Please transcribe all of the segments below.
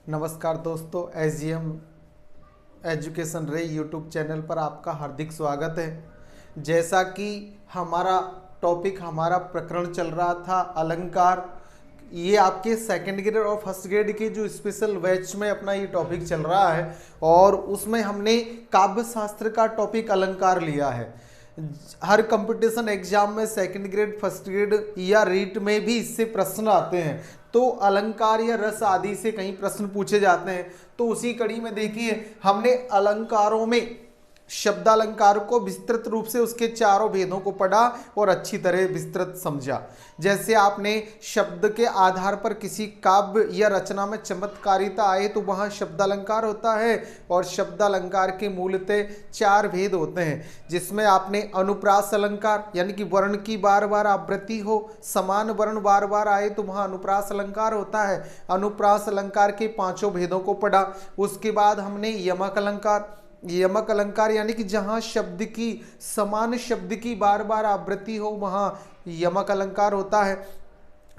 नमस्कार दोस्तों, SGM education रे यूट्यूब चैनल पर आपका हार्दिक स्वागत है। जैसा कि हमारा प्रकरण चल रहा था अलंकार, ये आपके सेकंड ग्रेड और फर्स्ट ग्रेड के जो स्पेशल बैच में अपना ये टॉपिक चल रहा है और उसमें हमने काव्य शास्त्र का टॉपिक अलंकार लिया है। हर कंपटीशन एग्जाम में सेकंड ग्रेड, फर्स्ट ग्रेड या रीट में भी इससे प्रश्न आते हैं, तो अलंकार या रस आदि से कई प्रश्न पूछे जाते हैं। तो उसी कड़ी में देखिए, हमने अलंकारों में शब्दालंकार को विस्तृत रूप से उसके चारों भेदों को पढ़ा और अच्छी तरह विस्तृत समझा। जैसे आपने शब्द के आधार पर किसी काव्य या रचना में चमत्कारिता आए तो वहाँ शब्दालंकार होता है, और शब्दालंकार के मूलतः चार भेद होते हैं, जिसमें आपने अनुप्रास अलंकार यानी कि वर्ण की बार बार आवृत्ति हो, समान वर्ण बार बार आए तो वहाँ अनुप्रास अलंकार होता है। अनुप्रास अलंकार के पांचों भेदों को पढ़ा। उसके बाद हमने यमक अलंकार यानी कि जहां शब्द की समान शब्द की बार बार आवृत्ति हो वहां यमक अलंकार होता है।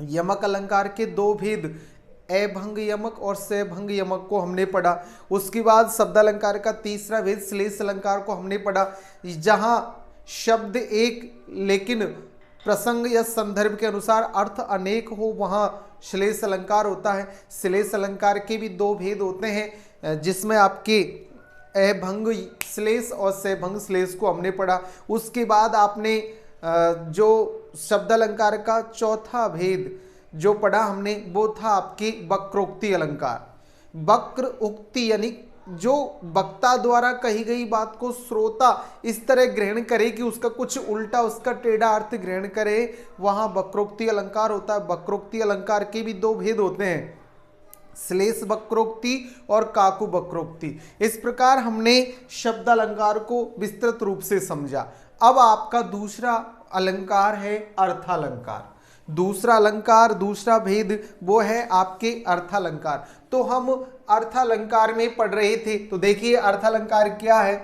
यमक अलंकार के दो भेद अभंग यमक और सभंग यमक को हमने पढ़ा। उसके बाद शब्दालंकार का तीसरा भेद श्लेष अलंकार को हमने पढ़ा, जहां शब्द एक लेकिन प्रसंग या संदर्भ के अनुसार अर्थ अनेक हो वहां श्लेष अलंकार होता है। श्लेष अलंकार के भी दो भेद होते हैं, जिसमें आपके अभंग श्लेष और सभंग श्लेष को हमने पढ़ा। उसके बाद आपने जो शब्दालंकार का चौथा भेद जो पढ़ा हमने वो था आपकी वक्रोक्ति अलंकार। वक्र उक्ति यानी जो वक्ता द्वारा कही गई बात को श्रोता इस तरह ग्रहण करे कि उसका कुछ उल्टा, उसका टेढ़ा अर्थ ग्रहण करे, वहां वक्रोक्ति अलंकार होता है। वक्रोक्ति अलंकार के भी दो भेद होते हैं, श्लेष वक्रोक्ति और काकु वक्रोक्ति। इस प्रकार हमने शब्दालंकार को विस्तृत रूप से समझा। अब आपका दूसरा अलंकार है अर्थालंकार। दूसरा अलंकार, दूसरा भेद वो है आपके अर्थालंकार। तो हम अर्थालंकार में पढ़ रहे थे, तो देखिए अर्थालंकार क्या है।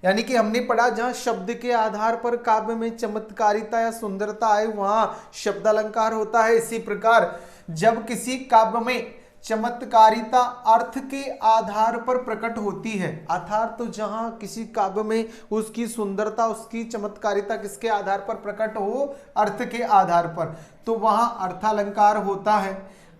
यानी कि हमने पढ़ा जहां शब्द के आधार पर काव्य में चमत्कारिता या सुंदरता आए वहां शब्दालंकार होता है। इसी प्रकार जब किसी काव्य में चमत्कारिता अर्थ के आधार पर प्रकट होती है, अर्थात तो जहां किसी काव्य में उसकी सुंदरता, उसकी चमत्कारिता किसके आधार पर प्रकट हो, अर्थ के आधार पर, तो वहां अर्थालंकार होता है।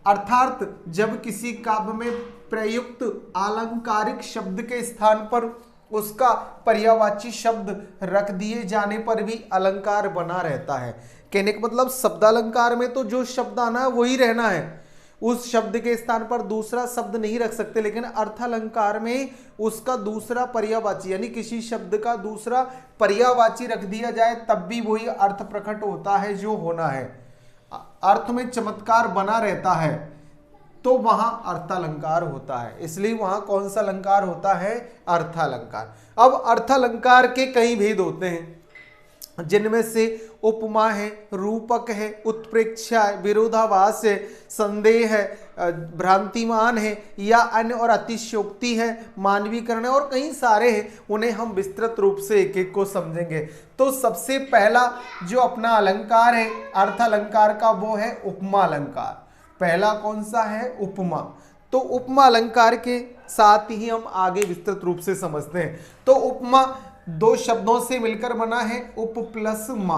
अर्थात जब किसी काव्य में प्रयुक्त अलंकारिक शब्द के स्थान पर उसका पर्यायवाची शब्द रख दिए जाने पर भी अलंकार बना रहता है। कहने का मतलब शब्दालंकार में तो जो शब्द आना है वही रहना है, उस शब्द के स्थान पर दूसरा शब्द नहीं रख सकते, लेकिन अर्थालंकार में उसका दूसरा पर्यायवाची यानी किसी शब्द का दूसरा पर्यायवाची रख दिया जाए तब भी वही अर्थ प्रकट होता है जो होना है, अर्थ में चमत्कार बना रहता है, तो वहां अर्थालंकार होता है। इसलिए वहां कौन सा अलंकार होता है, अर्थालंकार। अब अर्थालंकार के कई भेद होते हैं, जिनमें से उपमा है, रूपक है, उत्प्रेक्षा है, विरोधाभास है, संदेह है, भ्रांतिमान है या अन्य और अतिशयोक्ति है, मानवीकरण है और कई सारे हैं। उन्हें हम विस्तृत रूप से एक एक को समझेंगे। तो सबसे पहला जो अपना अलंकार है अर्थालंकार का वो है उपमा अलंकार। पहला कौन सा है, उपमा। तो उपमा अलंकार के साथ ही हम आगे विस्तृत रूप से समझते हैं। तो उपमा दो शब्दों से मिलकर बना है, उप प्लस मा।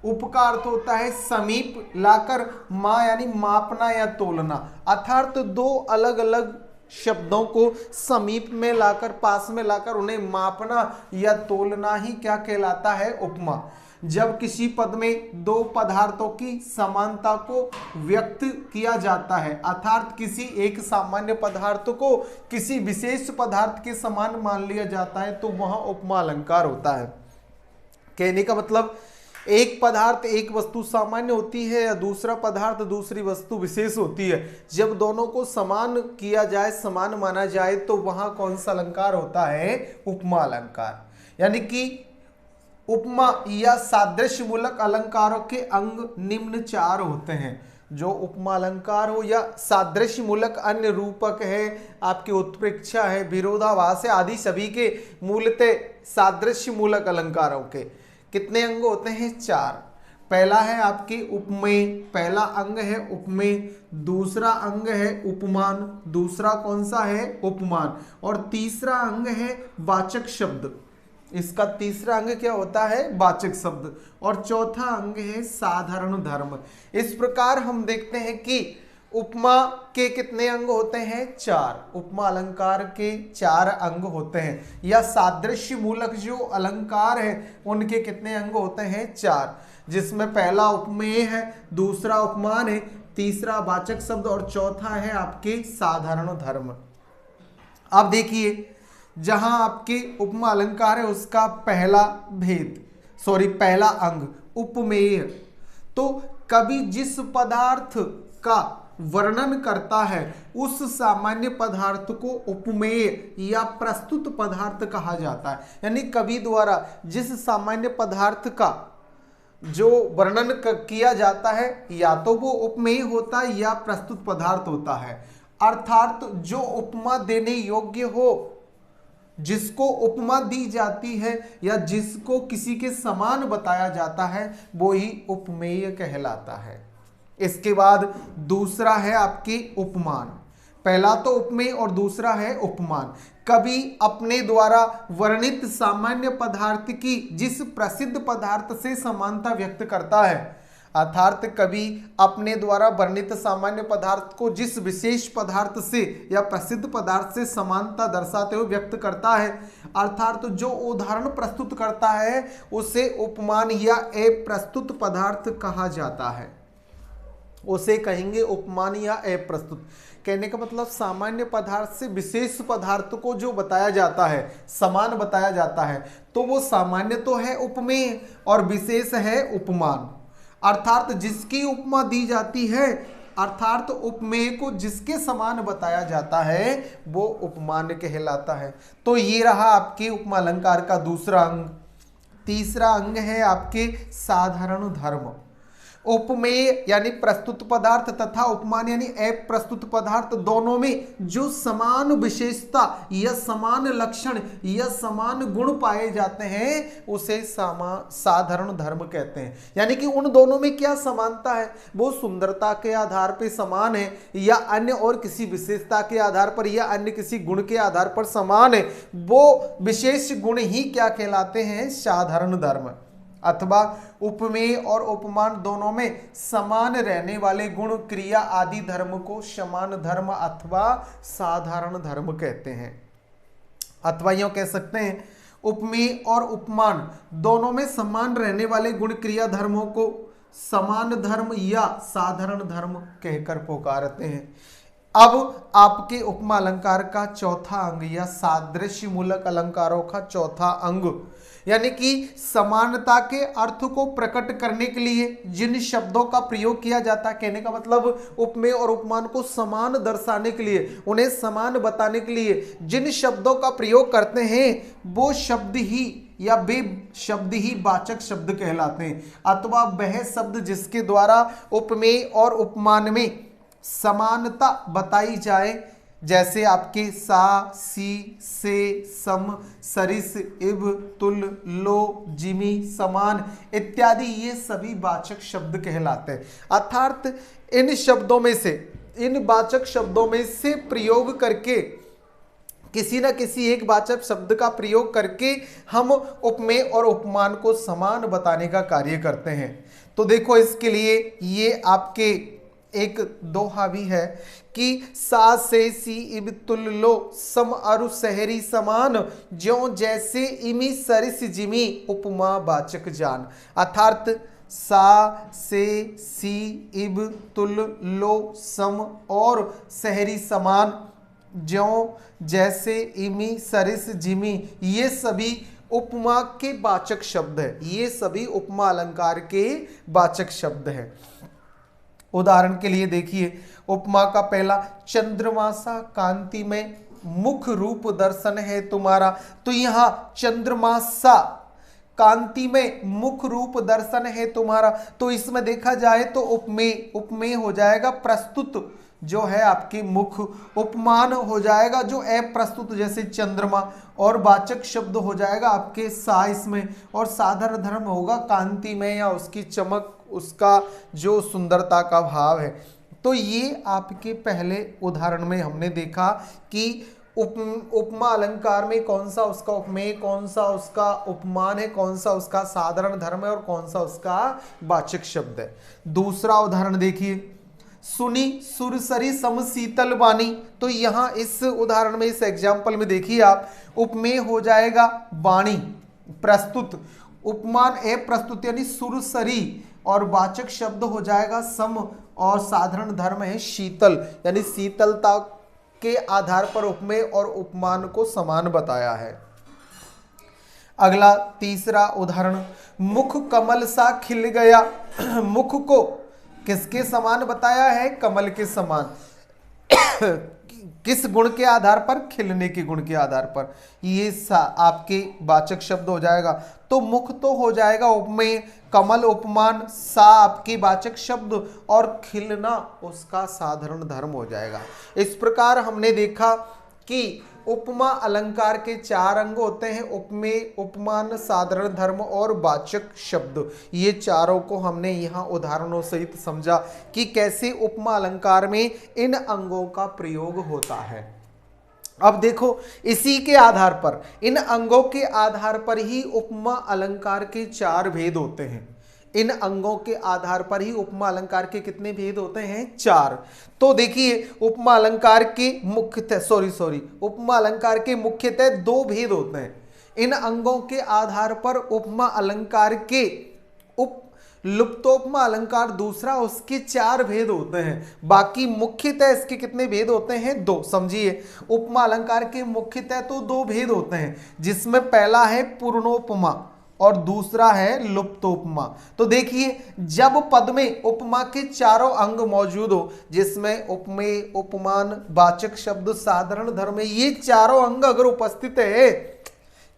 उप का अर्थ होता है समीप लाकर, मा यानी मापना या तोलना, अर्थात दो अलग अलग शब्दों को समीप में लाकर, पास में लाकर उन्हें मापना या तोलना ही क्या कहलाता है, उपमा। जब किसी पद में दो पदार्थों की समानता को व्यक्त किया जाता है, अर्थात किसी एक सामान्य पदार्थ को किसी विशेष पदार्थ के समान मान लिया जाता है, तो वहां उपमा अलंकार होता है। कहने का मतलब एक पदार्थ, एक वस्तु सामान्य होती है या दूसरा पदार्थ, दूसरी वस्तु विशेष होती है। जब दोनों को समान किया जाए, समान माना जाए, तो वहां कौन सा अलंकार होता है, उपमा अलंकार। यानी कि उपमा या सादृश्य मूलक अलंकारों के अंग निम्न चार होते हैं। जो उपमा अलंकार हो या सादृश्य मूलक अन्य रूपक है, आपकी उत्प्रेक्षा है, विरोधाभास है आदि सभी के मूलतः सादृश्य मूलक अलंकारों के कितने अंग होते हैं, चार। पहला है आपके उपमेय, पहला अंग है उपमेय, दूसरा अंग है उपमान, दूसरा कौन सा है उपमान, और तीसरा अंग है वाचक शब्द। इसका तीसरा अंग क्या होता है वाचक शब्द, और चौथा अंग है साधारण धर्म। इस प्रकार हम देखते हैं कि उपमा के कितने अंग होते हैं, 4। उपमा अलंकार के 4 अंग होते हैं, या सादृश्य मूलक जो अलंकार है उनके कितने अंग होते हैं, 4, जिसमें पहला उपमेय है, दूसरा उपमान है, तीसरा वाचक शब्द और चौथा है आपके साधारण धर्म। अब देखिए जहां आपके उपमा अलंकार है उसका पहला पहला अंग उपमेय, तो कभी जिस पदार्थ का वर्णन करता है उस सामान्य पदार्थ को उपमेय या प्रस्तुत पदार्थ कहा जाता है। यानी कवि द्वारा जिस सामान्य पदार्थ का जो वर्णन किया जाता है या तो वो उपमेय होता है या प्रस्तुत पदार्थ होता है, अर्थात जो उपमा देने योग्य हो, जिसको उपमा दी जाती है या जिसको किसी के समान बताया जाता है वो ही उपमेय कहलाता है। इसके बाद दूसरा है आपके उपमान। पहला तो उपमेय और दूसरा है उपमान। कवि अपने द्वारा वर्णित सामान्य पदार्थ की जिस प्रसिद्ध पदार्थ से समानता व्यक्त करता है, अर्थात कवि अपने द्वारा वर्णित सामान्य पदार्थ को जिस विशेष पदार्थ से या प्रसिद्ध पदार्थ से समानता दर्शाते हुए व्यक्त करता है, अर्थात जो उदाहरण प्रस्तुत करता है उसे उपमान या अप्रस्तुत पदार्थ कहा जाता है, उसे कहेंगे उपमान या अप्रस्तुत। कहने का मतलब सामान्य पदार्थ से विशेष पदार्थ को जो बताया जाता है, समान बताया जाता है, तो वो सामान्य तो है उपमेय और विशेष है उपमान। अर्थात जिसकी उपमा दी जाती है, अर्थात उपमेय को जिसके समान बताया जाता है वो उपमान कहलाता है। तो ये रहा आपके उपमा अलंकार का दूसरा अंग। तीसरा अंग है आपके साधारण धर्म। उपमेय यानी प्रस्तुत पदार्थ तथा उपमान यानी अप्रस्तुत पदार्थ, दोनों में जो समान विशेषता या समान लक्षण या समान गुण पाए जाते हैं उसे साधारण धर्म कहते हैं। यानी कि उन दोनों में क्या समानता है, वो सुंदरता के आधार पर समान है या अन्य और किसी विशेषता के आधार पर या अन्य किसी गुण के आधार पर समान है, वो विशेष गुण ही क्या कहलाते हैं, साधारण धर्म। अथवा उपमेय और उपमान दोनों में समान रहने वाले गुण, क्रिया आदि धर्म को समान धर्म अथवा साधारण धर्म कहते हैं। अथवा यूं कह सकते हैं उपमेय और उपमान दोनों में समान रहने वाले गुण, क्रिया धर्मों को समान धर्म या साधारण धर्म कहकर पुकारते हैं। अब आपके उपमा अलंकार का चौथा अंग या सादृश्य मूलक अलंकारों का चौथा अंग, यानी कि समानता के अर्थ को प्रकट करने के लिए जिन शब्दों का प्रयोग किया जाता है, कहने का मतलब उपमेय और उपमान को समान दर्शाने के लिए, उन्हें समान बताने के लिए जिन शब्दों का प्रयोग करते हैं वो शब्द ही या वे शब्द ही वाचक शब्द कहलाते हैं। अथवा वह शब्द जिसके द्वारा उपमेय और उपमान में समानता बताई जाए, जैसे आपके सा, सी, से, सम, सरिस, इब, तुल, लो, जिमी, समान इत्यादि, ये सभी वाचक शब्द कहलाते हैं। अर्थात इन शब्दों में से, इन वाचक शब्दों में से प्रयोग करके, किसी न किसी एक वाचक शब्द का प्रयोग करके हम उपमेय और उपमान को समान बताने का कार्य करते हैं। तो देखो इसके लिए ये आपके एक दोहा भी है कि सा, से, सी, इब, तुल, लो, सम, अरु, सहरी, समान, ज्यों जैसे इमी, सरिस, जिमी, उपमा वाचक जान। अर्थात सा, से, सी, इब, तुल, लो, सम और सहरी समान, ज्यों जैसे इमी, सरिस, जिमी, ये सभी उपमा के वाचक शब्द है। ये सभी उपमा अलंकार के वाचक शब्द है। उदाहरण के लिए देखिए उपमा का पहला, चंद्रमा सा कांति में मुख रूप दर्शन है तुम्हारा। तो यहाँ चंद्रमा सा कांति में मुख रूप दर्शन है तुम्हारा। तो इसमें देखा जाए तो उपमेय, उपमेय हो जाएगा प्रस्तुत जो है आपकी मुख, उपमान हो जाएगा जो अप्रस्तुत जैसे चंद्रमा, और वाचक शब्द हो जाएगा आपके सा इसमें, और साधारण धर्म होगा कांति में या उसकी चमक, उसका जो सुंदरता का भाव है। तो ये आपके पहले उदाहरण में हमने देखा कि उपमा अलंकार में कौन सा उसका उपमेय, कौन सा उसका उपमान है, कौन सा उसका साधारण धर्म है और कौन सा उसका वाचक शब्द है। दूसरा उदाहरण देखिए, सुनी सुरसरी सम शीतल वाणी। तो यहां इस उदाहरण में, इस एग्जाम्पल में देखिए आप, उपमेय हो जाएगा वाणी प्रस्तुत, उपमान ए प्रस्तुत यानी सुरसरी, और वाचक शब्द हो जाएगा सम, और साधारण धर्म है शीतल, यानी शीतलता के आधार पर उपमेय और उपमान को समान बताया है। अगला तीसरा उदाहरण, मुख कमल सा खिल गया। मुख को किसके समान बताया है? कमल के समान। किस गुण के आधार पर? खिलने के गुण के आधार पर। ये आपके वाचक शब्द हो जाएगा। तो मुख तो हो जाएगा उपमेय, कमल उपमान, सा आपके वाचक शब्द, और खिलना उसका साधारण धर्म हो जाएगा। इस प्रकार हमने देखा कि उपमा अलंकार के 4 अंग होते हैं, उपमेय, उपमान, साधारण धर्म और वाचक शब्द। ये चारों को हमने यहाँ उदाहरणों सहित समझा कि कैसे उपमा अलंकार में इन अंगों का प्रयोग होता है। अब देखो, इसी के आधार पर, इन अंगों के आधार पर ही उपमा अलंकार के 4 भेद होते हैं। इन अंगों के आधार पर ही उपमा अलंकार के कितने भेद होते हैं? 4। तो देखिए, उपमा अलंकार के मुख्यतः उपमा अलंकार के मुख्यतः 2 भेद होते हैं। इन अंगों के आधार पर उपमा अलंकार के लुप्तोपमा अलंकार दूसरा, उसके 4 भेद होते हैं। बाकी मुख्यतः इसके कितने भेद होते हैं? 2। समझिए, उपमा अलंकार के मुख्यतः तो 2 भेद होते हैं, जिसमें पहला है पूर्णोपमा और दूसरा है लुप्तोपमा। तो देखिए, जब पद में उपमा के 4 अंग मौजूद हो, जिसमें उपमेय, उपमान, वाचक शब्द, साधारण धर्म, ये 4 अंग अगर उपस्थित है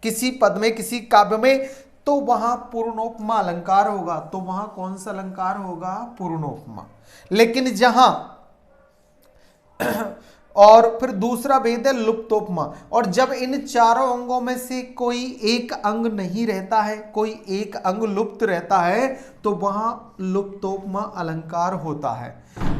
किसी पद में, किसी काव्य में, तो वहां पूर्णोपमा अलंकार होगा। तो वहां कौन सा अलंकार होगा? पूर्णोपमा। लेकिन जहां और फिर दूसरा भेद है लुप्तोपमा, और जब इन 4 अंगों में से कोई एक अंग नहीं रहता है, कोई एक अंग लुप्त रहता है, तो वहां लुप्तोपमा अलंकार होता है।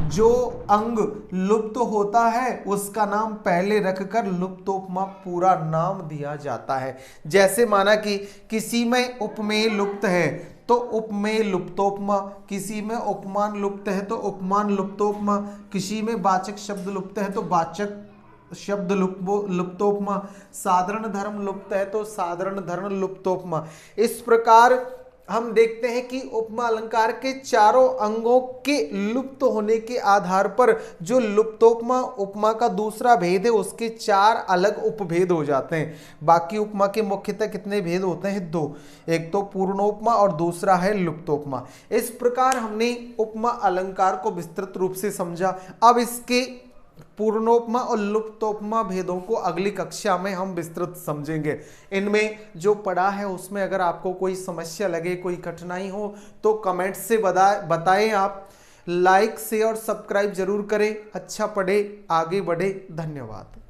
जो अंग लुप्त होता है उसका नाम पहले रखकर लुप्तोपमा पूरा नाम दिया जाता है। जैसे माना कि किसी में उपमेय लुप्त है तो उपमेय लुप्तोपमा, किसी में उपमान लुप्त है तो उपमान लुप्तोपमा, किसी में वाचक शब्द लुप्त है तो वाचक शब्द लुप्तोपमा, साधारण धर्म लुप्त है तो साधारण धर्म लुप्तोपमा। इस प्रकार हम देखते हैं कि उपमा अलंकार के 4 अंगों के लुप्त होने के आधार पर जो लुप्तोपमा उपमा का दूसरा भेद है, उसके 4 अलग उपभेद हो जाते हैं। बाकी उपमा के मुख्यतः कितने भेद होते हैं? 2। एक तो पूर्णोपमा और दूसरा है लुप्तोपमा। इस प्रकार हमने उपमा अलंकार को विस्तृत रूप से समझा। अब इसके पूर्णोपमा और लुप्तोपमा भेदों को अगली कक्षा में हम विस्तृत समझेंगे। इनमें जो पढ़ा है उसमें अगर आपको कोई समस्या लगे, कोई कठिनाई हो, तो कमेंट से बताएं। आप लाइक शेयर और सब्सक्राइब जरूर करें। अच्छा पढ़े, आगे बढ़े। धन्यवाद।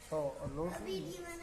तो